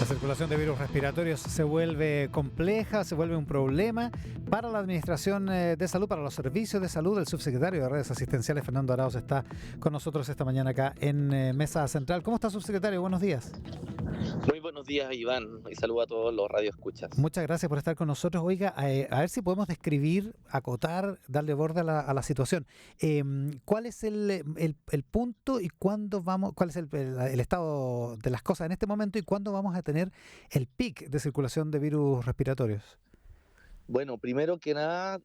La circulación de virus respiratorios se vuelve compleja, se vuelve un problema para la Administración de Salud, para los servicios de salud. El subsecretario de Redes Asistenciales, Fernando Arauz, está con nosotros esta mañana acá en Mesa Central. ¿Cómo está, subsecretario? Buenos días. Muy buenos días, Iván, y saludo a todos los radioescuchas. Muchas gracias por estar con nosotros. Oiga, a ver si podemos describir, acotar, darle borde a la situación. ¿Cuál es el punto y cuándo vamos, cuál es el estado de las cosas en este momento y cuándo vamos a tener el pic de circulación de virus respiratorios? Bueno, primero que nada,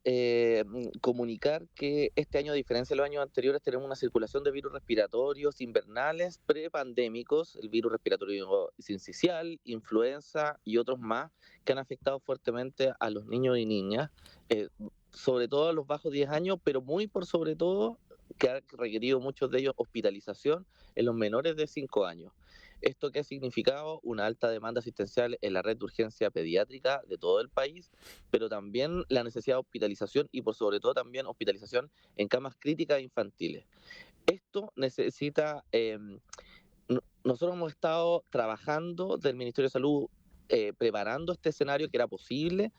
comunicar que este año, a diferencia de los años anteriores, tenemos una circulación de virus respiratorios invernales prepandémicos, el virus respiratorio sincicial, influenza y otros más, que han afectado fuertemente a los niños y niñas, sobre todo a los bajos 10 años, pero muy por sobre todo que ha requerido muchos de ellos hospitalización en los menores de 5 años. ¿Esto qué ha significado? Una alta demanda asistencial en la red de urgencia pediátrica de todo el país, pero también la necesidad de hospitalización y por sobre todo también hospitalización en camas críticas infantiles. Esto necesita, nosotros hemos estado trabajando del Ministerio de Salud preparando este escenario que era posible,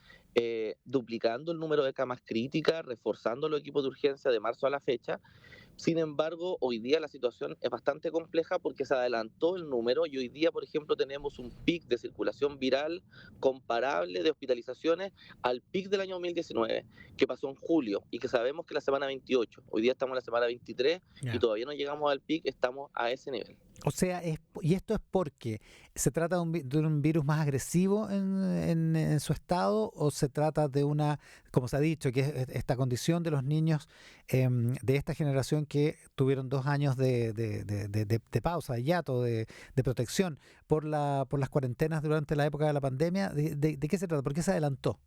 duplicando el número de camas críticas, reforzando los equipos de urgencia de marzo a la fecha. Sin embargo, hoy día la situación es bastante compleja porque se adelantó el número y hoy día, por ejemplo, tenemos un pic de circulación viral comparable de hospitalizaciones al pic del año 2019, que pasó en julio y que sabemos que la semana 28, hoy día estamos en la semana 23 y Ya. todavía no llegamos al pic, estamos a ese nivel. O sea, y esto es porque se trata de un virus más agresivo en su estado, o se trata de una, como se ha dicho, que es esta condición de los niños de esta generación que tuvieron 2 años de pausa, de hiato, de protección por las cuarentenas durante la época de la pandemia. ¿De qué se trata? ¿Por qué se adelantó?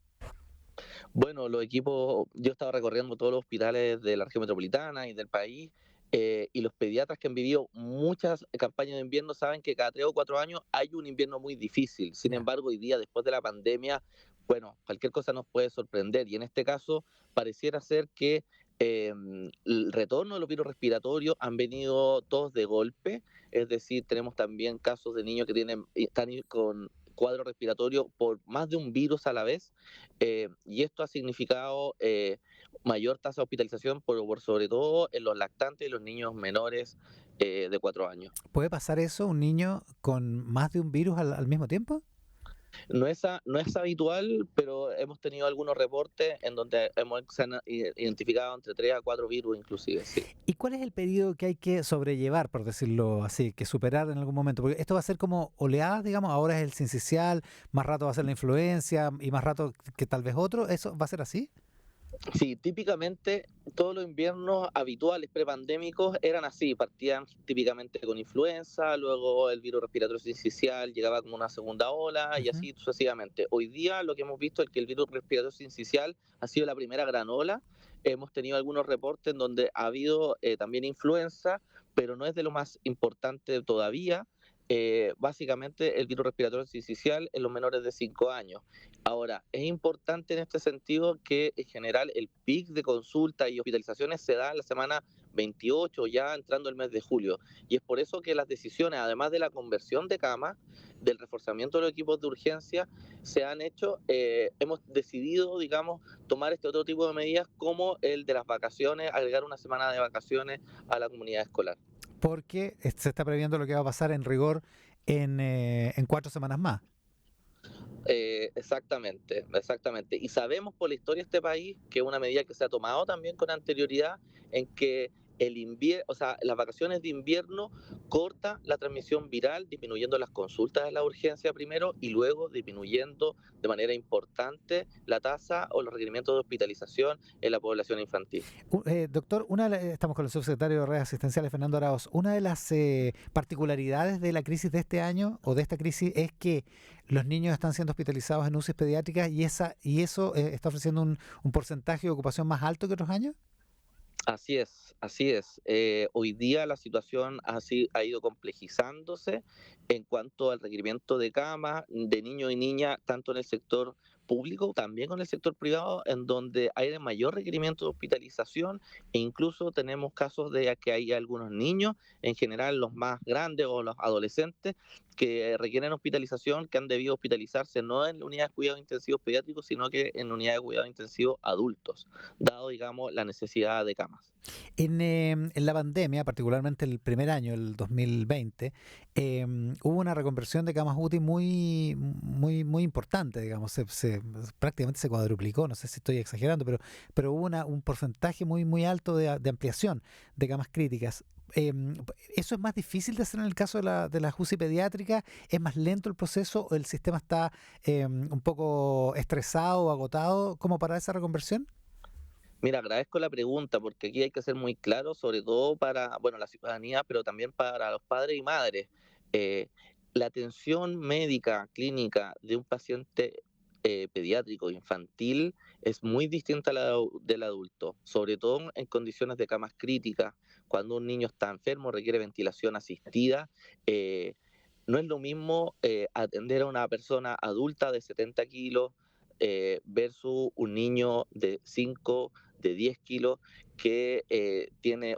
Bueno, los equipos, yo he estado recorriendo todos los hospitales de la región metropolitana y del país, y los pediatras que han vivido muchas campañas de invierno saben que cada 3 o 4 años hay un invierno muy difícil. Sin Ya. embargo, hoy día, después de la pandemia, bueno, cualquier cosa nos puede sorprender y en este caso pareciera ser que el retorno de los virus respiratorios han venido todos de golpe, es decir, tenemos también casos de niños que están con cuadro respiratorio por más de un virus a la vez, y esto ha significado mayor tasa de hospitalización por sobre todo en los lactantes y los niños menores de 4 años. ¿Puede pasar eso, un niño con más de un virus al mismo tiempo? No es habitual, pero hemos tenido algunos reportes en donde se han identificado entre 3 a 4 virus inclusive, sí. ¿Y cuál es el periodo que hay que sobrellevar, por decirlo así, que superar en algún momento? Porque esto va a ser como oleadas, digamos, ahora es el sincicial, más rato va a ser la influencia y más rato que tal vez otro. ¿Eso va a ser así? Sí, típicamente todos los inviernos habituales prepandémicos eran así, partían típicamente con influenza, luego el virus respiratorio sincicial llegaba como una segunda ola y Ujú. así sucesivamente. Hoy día lo que hemos visto es que el virus respiratorio sincicial ha sido la primera gran ola. Hemos tenido algunos reportes en donde ha habido también influenza, pero no es de lo más importante todavía. Básicamente el virus respiratorio sincicial en los menores de 5 años. Ahora, es importante en este sentido que en general el pic de consultas y hospitalizaciones se da en la semana 28, ya entrando el mes de julio. Y es por eso que las decisiones, además de la conversión de camas, del reforzamiento de los equipos de urgencia, se han hecho, hemos decidido, digamos, tomar este otro tipo de medidas como el de las vacaciones, agregar una semana de vacaciones a la comunidad escolar. Porque se está previendo lo que va a pasar en rigor en 4 semanas más. Exactamente, exactamente. Y sabemos por la historia de este país que es una medida que se ha tomado también con anterioridad en que el invierno, o sea, las vacaciones de invierno corta la transmisión viral, disminuyendo las consultas de la urgencia primero y luego disminuyendo de manera importante la tasa o los requerimientos de hospitalización en la población infantil. Doctor, estamos con el subsecretario de Redes Asistenciales, Fernando Arauz. Una de las particularidades de la crisis de este año o de esta crisis es que los niños están siendo hospitalizados en UCIs pediátricas y eso está ofreciendo un porcentaje de ocupación más alto que otros años. Así es, así es. Hoy día la situación ha ido complejizándose en cuanto al requerimiento de camas de niños y niñas, tanto en el sector público, también con el sector privado, en donde hay mayor requerimiento de hospitalización e incluso tenemos casos de que hay algunos niños, en general los más grandes o los adolescentes, que requieren hospitalización, que han debido hospitalizarse no en unidades de cuidados intensivos pediátricos, sino que en unidades de cuidados intensivos adultos, dado, digamos, la necesidad de camas. En la pandemia, particularmente el primer año, el 2020, hubo una reconversión de camas UTI muy importante, digamos, prácticamente se cuadruplicó, no sé si estoy exagerando, pero hubo un porcentaje muy alto de ampliación de camas críticas. ¿Eso es más difícil de hacer en el caso de la UCI pediátrica? ¿Es más lento el proceso o el sistema está un poco estresado o agotado como para esa reconversión? Mira, agradezco la pregunta porque aquí hay que ser muy claro, sobre todo para, bueno, la ciudadanía, pero también para los padres y madres. Eh, la atención médica clínica de un paciente pediátrico infantil es muy distinta a del adulto, sobre todo en condiciones de camas críticas. Cuando un niño está enfermo, requiere ventilación asistida. eh, no es lo mismo atender a una persona adulta de 70 kilos versus un niño de 5, de 10 kilos que tiene,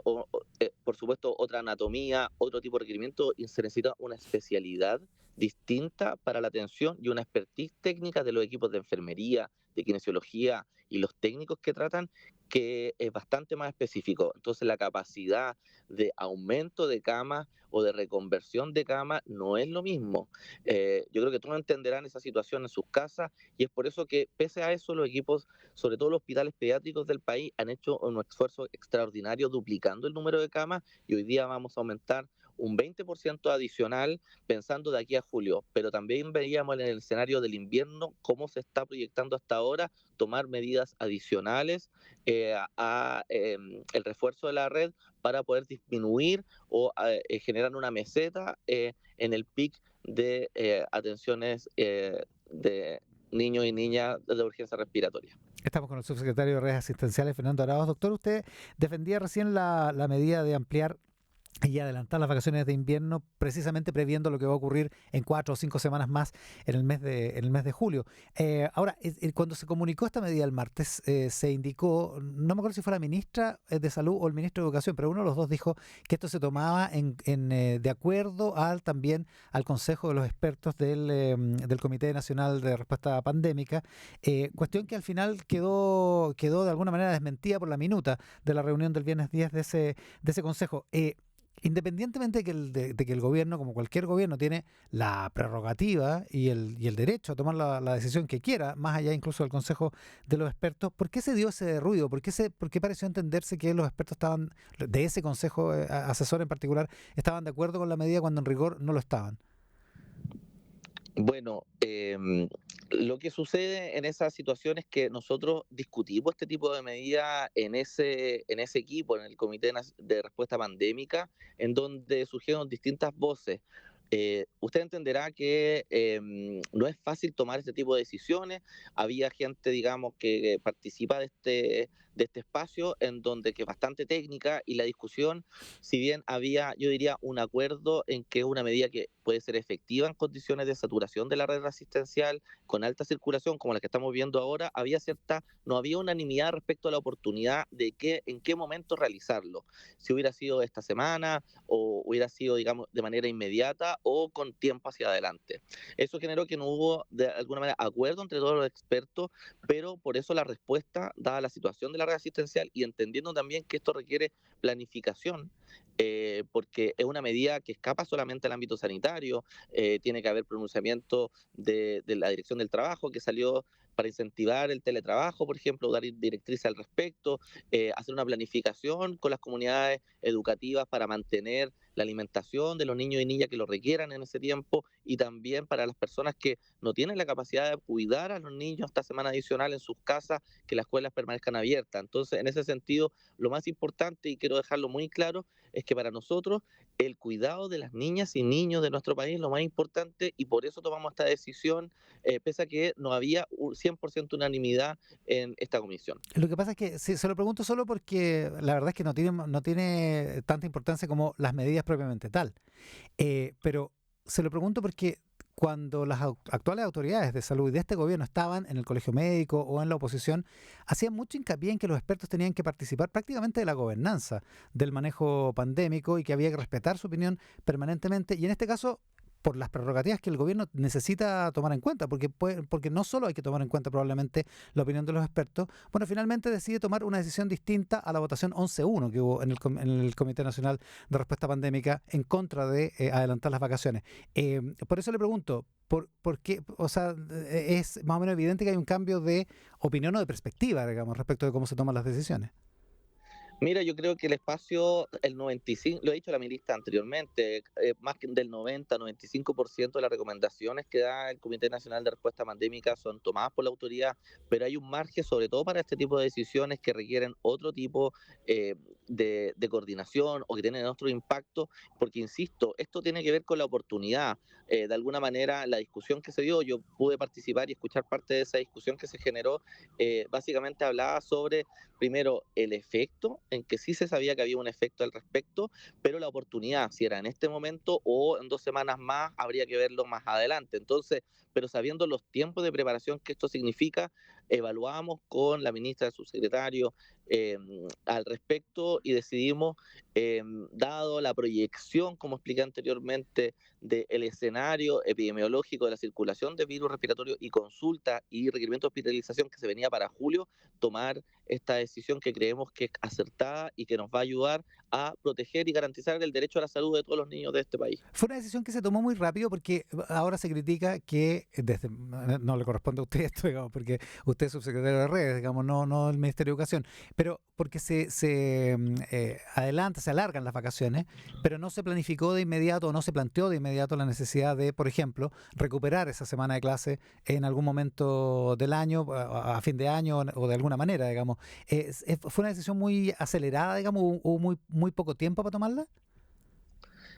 por supuesto, otra anatomía, otro tipo de requerimiento y se necesita una especialidad distinta para la atención y una expertise técnica de los equipos de enfermería, de kinesiología y los técnicos que tratan, que es bastante más específico. Entonces, la capacidad de aumento de camas o de reconversión de camas no es lo mismo. Yo creo que todos entenderán esa situación en sus casas y es por eso que, pese a eso, los equipos, sobre todo los hospitales pediátricos del país, han hecho un esfuerzo extraordinario duplicando el número de camas y hoy día vamos a aumentar un 20% adicional pensando de aquí a julio, pero también veíamos en el escenario del invierno cómo se está proyectando hasta ahora tomar medidas adicionales el refuerzo de la red para poder disminuir o generar una meseta en el pic de atenciones de niños y niñas de urgencia respiratoria. Estamos con el subsecretario de Redes Asistenciales, Fernando Arauz. Doctor, usted defendía recién la medida de ampliar y adelantar las vacaciones de invierno, precisamente previendo lo que va a ocurrir en 4 o 5 semanas más en el mes de julio. Ahora, cuando se comunicó esta medida el martes, se indicó, no me acuerdo si fue la ministra de Salud o el ministro de Educación, pero uno de los dos dijo que esto se tomaba de acuerdo también al consejo de los expertos del Comité Nacional de Respuesta Pandémica, cuestión que al final quedó de alguna manera desmentida por la minuta de la reunión del viernes 10 de ese consejo. Independientemente de que el gobierno, como cualquier gobierno, tiene la prerrogativa y el derecho a tomar la decisión que quiera, más allá incluso del consejo de los expertos, ¿por qué se dio ese ruido? ¿Por qué pareció entenderse que los expertos de ese consejo asesor en particular, estaban de acuerdo con la medida cuando en rigor no lo estaban? Bueno, lo que sucede en esa situación es que nosotros discutimos este tipo de medidas en ese equipo, en el Comité de Respuesta Pandémica, en donde surgieron distintas voces. Usted entenderá que no es fácil tomar este tipo de decisiones. Había gente, digamos, que participa de este espacio en donde que es bastante técnica y la discusión, si bien había, yo diría, un acuerdo en que es una medida que puede ser efectiva en condiciones de saturación de la red asistencial con alta circulación, como la que estamos viendo ahora, no había unanimidad respecto a la oportunidad de en qué momento realizarlo. Si hubiera sido esta semana o hubiera sido, digamos, de manera inmediata o con tiempo hacia adelante. Eso generó que no hubo, de alguna manera, acuerdo entre todos los expertos, pero por eso la respuesta, dada la situación de la red asistencial y entendiendo también que esto requiere planificación, porque es una medida que escapa solamente al ámbito sanitario, tiene que haber pronunciamiento de la Dirección del Trabajo que salió para incentivar el teletrabajo, por ejemplo, dar directrices al respecto, hacer una planificación con las comunidades educativas para mantener la alimentación de los niños y niñas que lo requieran en ese tiempo y también para las personas que no tienen la capacidad de cuidar a los niños esta semana adicional en sus casas, que las escuelas permanezcan abiertas. Entonces, en ese sentido, lo más importante, y quiero dejarlo muy claro, es que para nosotros el cuidado de las niñas y niños de nuestro país es lo más importante y por eso tomamos esta decisión, pese a que no había 100% unanimidad en esta comisión. Lo que pasa es que se lo pregunto solo porque la verdad es que no tiene tanta importancia como las medidas propiamente tal. Pero se lo pregunto porque cuando las actuales autoridades de salud y de este gobierno estaban en el colegio médico o en la oposición, hacían mucho hincapié en que los expertos tenían que participar prácticamente de la gobernanza del manejo pandémico y que había que respetar su opinión permanentemente. Y en este caso, por las prerrogativas que el gobierno necesita tomar en cuenta, porque no solo hay que tomar en cuenta probablemente la opinión de los expertos, bueno, finalmente decide tomar una decisión distinta a la votación 11-1 que hubo en el Comité Nacional de Respuesta Pandémica en contra de adelantar las vacaciones. Por eso le pregunto, ¿por qué? O sea, es más o menos evidente que hay un cambio de opinión o de perspectiva, digamos, respecto de cómo se toman las decisiones. Mira, yo creo que el espacio, el 95, lo he dicho la ministra anteriormente, más que del 90-95% de las recomendaciones que da el Comité Nacional de Respuesta Pandémica son tomadas por la autoridad, pero hay un margen sobre todo para este tipo de decisiones que requieren otro tipo de coordinación o que tienen otro impacto, porque insisto, esto tiene que ver con la oportunidad. De alguna manera, la discusión que se dio, yo pude participar y escuchar parte de esa discusión que se generó, básicamente hablaba sobre primero, el efecto, en que sí se sabía que había un efecto al respecto, pero la oportunidad, si era en este momento o en 2 semanas más, habría que verlo más adelante. Entonces, pero sabiendo los tiempos de preparación que esto significa, evaluamos con la ministra, el subsecretario, eh, al respecto y decidimos, dado la proyección, como expliqué anteriormente, del escenario epidemiológico de la circulación de virus respiratorio y consulta y requerimiento de hospitalización que se venía para julio, tomar esta decisión que creemos que es acertada y que nos va a ayudar a proteger y garantizar el derecho a la salud de todos los niños de este país. Fue una decisión que se tomó muy rápido porque ahora se critica que no le corresponde a usted esto, digamos, porque usted es subsecretario de redes, digamos, no el Ministerio de Educación, pero porque adelanta, se alargan las vacaciones, pero no se planificó de inmediato o no se planteó de inmediato la necesidad de, por ejemplo, recuperar esa semana de clase en algún momento del año, a fin de año o de alguna manera, digamos. ¿Fue una decisión muy acelerada, digamos, o muy poco tiempo para tomarla?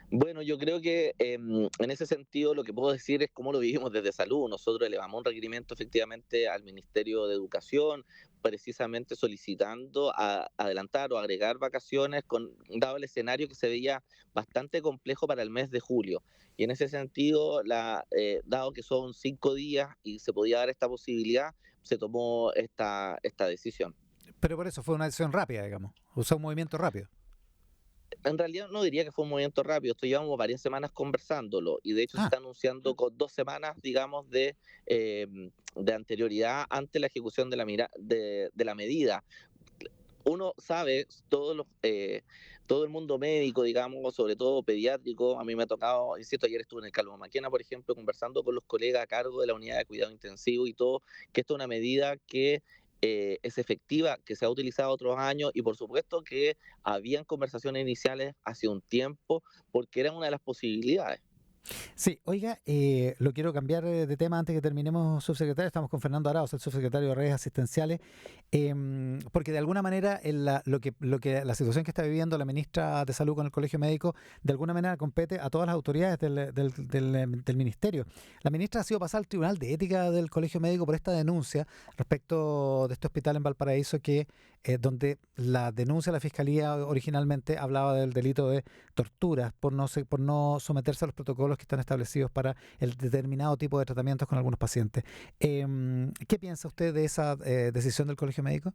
Bueno, yo creo que en ese sentido lo que puedo decir es cómo lo vivimos desde salud. Nosotros elevamos un requerimiento efectivamente al Ministerio de Educación, precisamente solicitando adelantar o agregar vacaciones, dado el escenario que se veía bastante complejo para el mes de julio. Y en ese sentido, dado que son 5 días y se podía dar esta posibilidad, se tomó esta decisión. Pero por eso fue una decisión rápida, digamos. Usó un movimiento rápido. En realidad no diría que fue un movimiento rápido, esto llevamos varias semanas conversándolo y de hecho se Ah, está anunciando con 2 semanas, digamos, de anterioridad ante la ejecución de la medida. Uno sabe, todo el mundo médico, digamos, sobre todo pediátrico, a mí me ha tocado, insisto, ayer estuve en el Calvo Maquena, por ejemplo, conversando con los colegas a cargo de la unidad de cuidado intensivo y todo, que esto es una medida que es efectiva, que se ha utilizado otros años y por supuesto que habían conversaciones iniciales hace un tiempo porque era una de las posibilidades. sí, oiga, lo quiero cambiar de tema antes que terminemos, subsecretario. Estamos con Fernando Arauz, el subsecretario de Redes Asistenciales, porque de alguna manera la situación que está viviendo la ministra de Salud con el Colegio Médico, de alguna manera compete a todas las autoridades del ministerio. La ministra ha sido pasada al Tribunal de Ética del Colegio Médico por esta denuncia respecto de este hospital en Valparaíso donde la denuncia de la Fiscalía originalmente hablaba del delito de torturas por no someterse a los protocolos que están establecidos para el determinado tipo de tratamientos con algunos pacientes. ¿Qué piensa usted de esa decisión del Colegio Médico?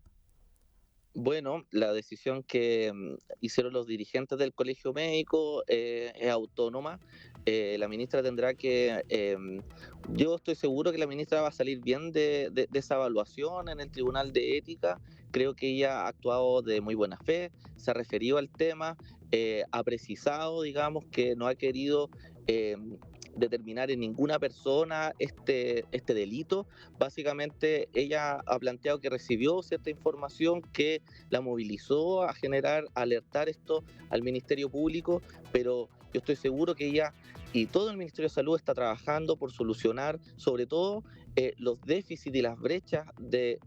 Bueno, la decisión que hicieron los dirigentes del Colegio Médico es autónoma. La ministra tendrá yo estoy seguro que la ministra va a salir bien de esa evaluación en el Tribunal de Ética. Creo que ella ha actuado de muy buena fe, se ha referido al tema, ha precisado, digamos, que no ha querido eh, determinar en ninguna persona este delito. Básicamente ella ha planteado que recibió cierta información que la movilizó a alertar esto al Ministerio Público, pero yo estoy seguro que ella y todo el Ministerio de Salud está trabajando por solucionar sobre todo los déficits y las brechas de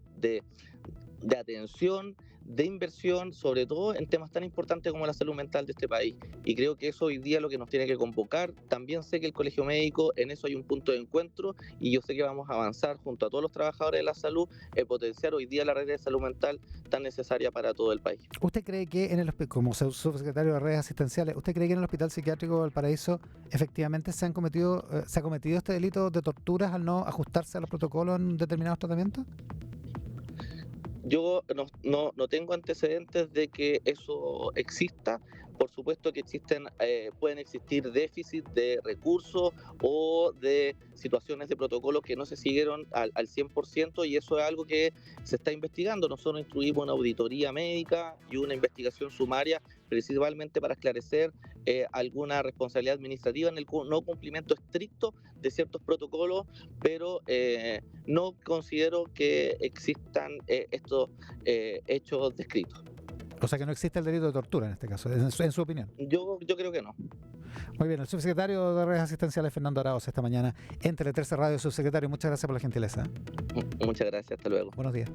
atención, de inversión, sobre todo en temas tan importantes como la salud mental de este país. Y creo que eso hoy día es lo que nos tiene que convocar. También sé que el Colegio Médico en eso hay un punto de encuentro y yo sé que vamos a avanzar junto a todos los trabajadores de la salud en potenciar hoy día la red de salud mental tan necesaria para todo el país. ¿Usted cree que como subsecretario de redes asistenciales, usted cree que en el Hospital Psiquiátrico de Valparaíso efectivamente se ha cometido este delito de torturas al no ajustarse a los protocolos en determinados tratamientos? Yo no tengo antecedentes de que eso exista. Por supuesto que pueden existir déficits de recursos o de situaciones de protocolo que no se siguieron al 100% y eso es algo que se está investigando. Nosotros instruimos una auditoría médica y una investigación sumaria principalmente para esclarecer alguna responsabilidad administrativa en el no cumplimiento estricto de ciertos protocolos, pero no considero que existan estos hechos descritos. O sea que no existe el delito de tortura en este caso, en su opinión. Yo creo que no. Muy bien, el subsecretario de redes asistenciales, Fernando Arauz, esta mañana en Tele 13 Radio. Subsecretario, muchas gracias por la gentileza. Muchas gracias, hasta luego. Buenos días.